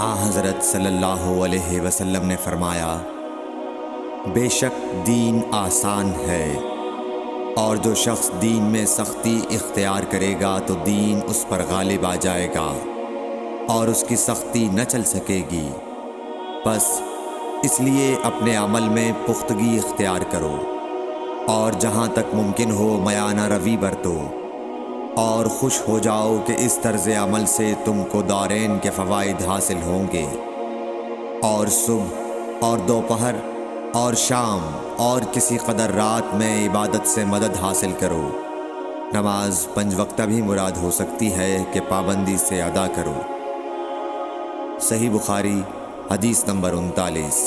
حضرت صلی اللہ علیہ وسلم نے فرمایا، بے شک دین آسان ہے، اور جو شخص دین میں سختی اختیار کرے گا تو دین اس پر غالب آ جائے گا اور اس کی سختی نہ چل سکے گی۔ بس اس لیے اپنے عمل میں پختگی اختیار کرو اور جہاں تک ممکن ہو میانہ روی برتو، اور خوش ہو جاؤ کہ اس طرز عمل سے تم کو دارین کے فوائد حاصل ہوں گے، اور صبح اور دوپہر اور شام اور کسی قدر رات میں عبادت سے مدد حاصل کرو۔ نماز 5 وقتہ بھی مراد ہو سکتی ہے کہ پابندی سے ادا کرو۔ صحیح بخاری حدیث نمبر 39۔